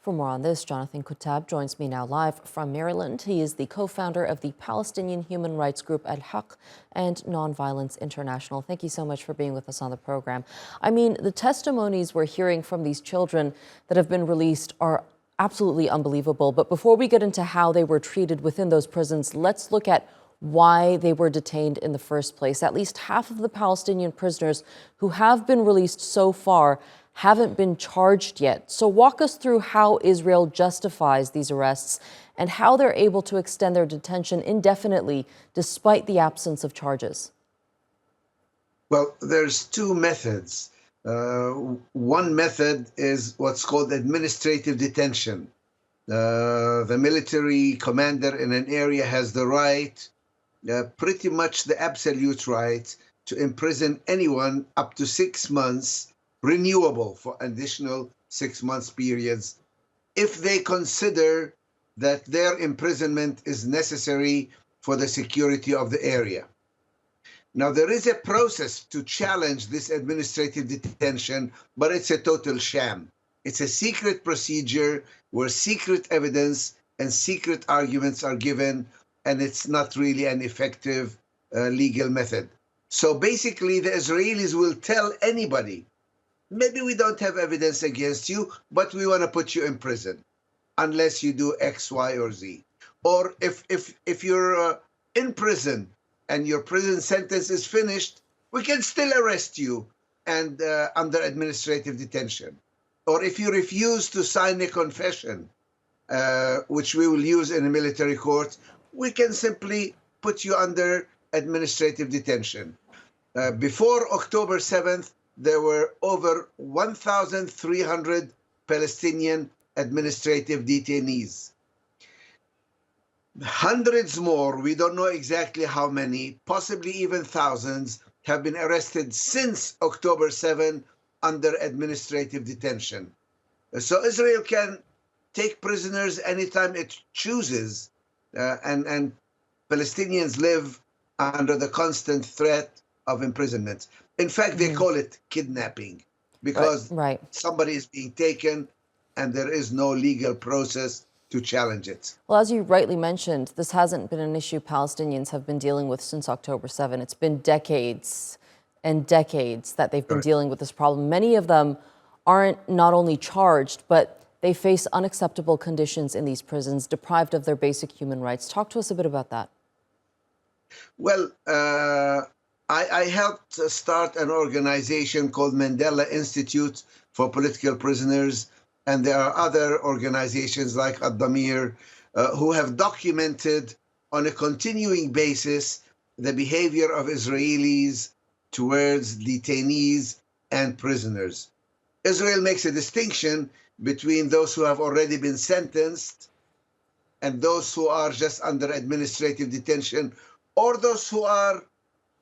For more on this, Jonathan Kuttab joins me now live from Maryland. He is the co-founder of the Palestinian human rights group Al-Haq and Nonviolence International. Thank you so much for being with us on the program. I mean, the testimonies we're hearing from these children that have been released are absolutely unbelievable. But before we get into how they were treated within those prisons, let's look at why they were detained in the first place. At least half of the Palestinian prisoners who have been released so far haven't been charged yet. So walk us through how Israel justifies these arrests and how they're able to extend their detention indefinitely despite the absence of charges. Well, there's two methods. One method is what's called administrative detention. The military commander in an area has the right, pretty much the absolute right, to imprison anyone up to 6 months, renewable for additional 6 months periods, if they consider that their imprisonment is necessary for the security of the area. Now, there is a process to challenge this administrative detention, but it's a total sham. It's a secret procedure where secret evidence and secret arguments are given, and it's not really an effective legal method. So basically, the Israelis will tell anybody, maybe we don't have evidence against you, but we want to put you in prison unless you do X, Y, or Z. Or if you're in prison and your prison sentence is finished, we can still arrest you and under administrative detention. Or if you refuse to sign a confession, which we will use in a military court, we can simply put you under administrative detention. Before October 7th, there were over 1,300 Palestinian administrative detainees. Hundreds more, we don't know exactly how many, possibly even thousands, have been arrested since October 7 under administrative detention. So Israel can take prisoners anytime it chooses, and Palestinians live under the constant threat of imprisonment. In fact, they call it kidnapping because somebody is being taken and there is no legal process to challenge it. Well, as you rightly mentioned, this hasn't been an issue Palestinians have been dealing with since October 7. It's been decades and decades that they've been dealing with this problem. Many of them aren't not only charged, but they face unacceptable conditions in these prisons, deprived of their basic human rights. Talk to us a bit about that. Well, I helped start an organization called Mandela Institute for Political Prisoners, and there are other organizations like Ad-Damir who have documented on a continuing basis the behavior of Israelis towards detainees and prisoners. Israel makes a distinction between those who have already been sentenced and those who are just under administrative detention, or those who are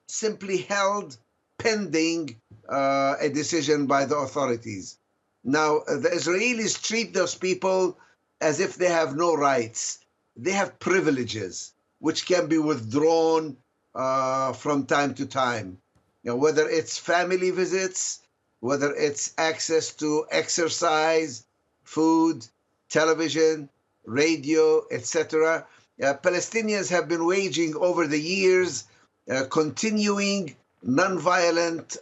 simply held pending a decision by the authorities. Now, the Israelis treat those people as if they have no rights. They have privileges, which can be withdrawn from time to time. You know, whether it's family visits, whether it's access to exercise, food, television, radio, etc. Palestinians have been waging over the years continuing nonviolent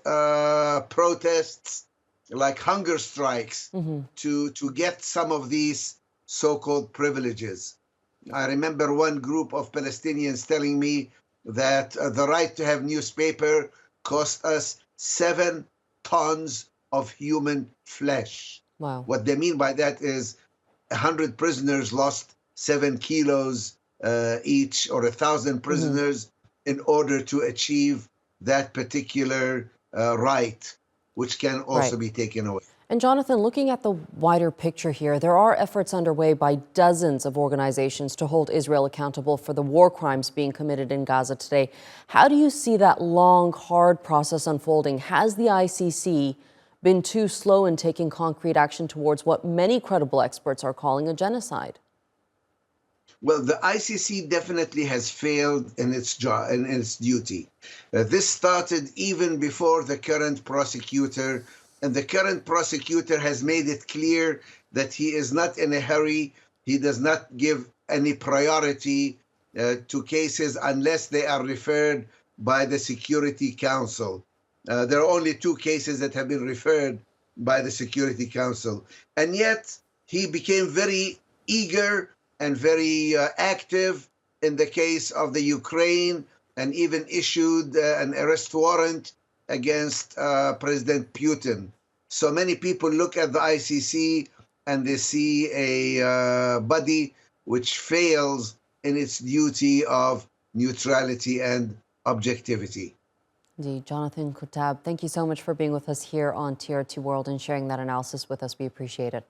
protests like hunger strikes to get some of these so-called privileges. I remember one group of Palestinians telling me that the right to have newspaper cost us 7 tons of human flesh. Wow. What they mean by that is 100 prisoners lost 7 kilos each, or 1,000 prisoners in order to achieve that particular right, which can also be taken away. And Jonathan, looking at the wider picture here, there are efforts underway by dozens of organizations to hold Israel accountable for the war crimes being committed in Gaza today. How do you see that long, hard process unfolding? Has the ICC been too slow in taking concrete action towards what many credible experts are calling a genocide? Well, the ICC definitely has failed in its job and in its duty. This started even before the current prosecutor And the current prosecutor has made it clear that he is not in a hurry. He does not give any priority to cases unless they are referred by the Security Council. There are only 2 cases that have been referred by the Security Council. And yet he became very eager and very active in the case of the Ukraine, and even issued an arrest warrant against President Putin. So many people look at the ICC and they see a body which fails in its duty of neutrality and objectivity. Indeed, Jonathan Kuttab, thank you so much for being with us here on TRT World and sharing that analysis with us. We appreciate it.